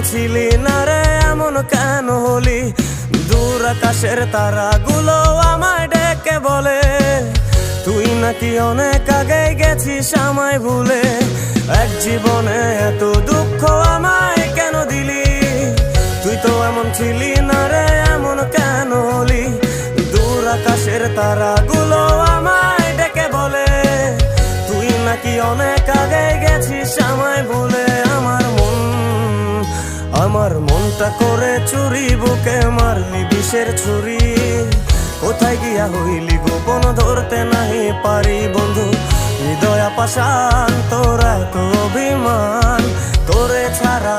ছিলি না রে এমন কেন হলি? দূর আকাশের তারাগুলো আমায় ডেকে বলে তুই নাকি অনেক আগে গেছিস আমায় ভুলে। এক জীবনে এত দুঃখ আমায় কেন দিলি? তুই তো এমন ছিলি না রে এমন কেন হলি? দূর আকাশের তারাগুলো আমায় ডেকে বলে তুই নাকি অনেক আগে গেছিস আমায় ভুলে। আমার মনটা করে চুরি, বুকে মারলি বিষের ছুরি। কোথায় গিয়া হইলি গোপন ধরতে নাহি পারি বন্ধু। হৃদয় পাষাণ তোর এত অভিমান, তোরে ছাড়া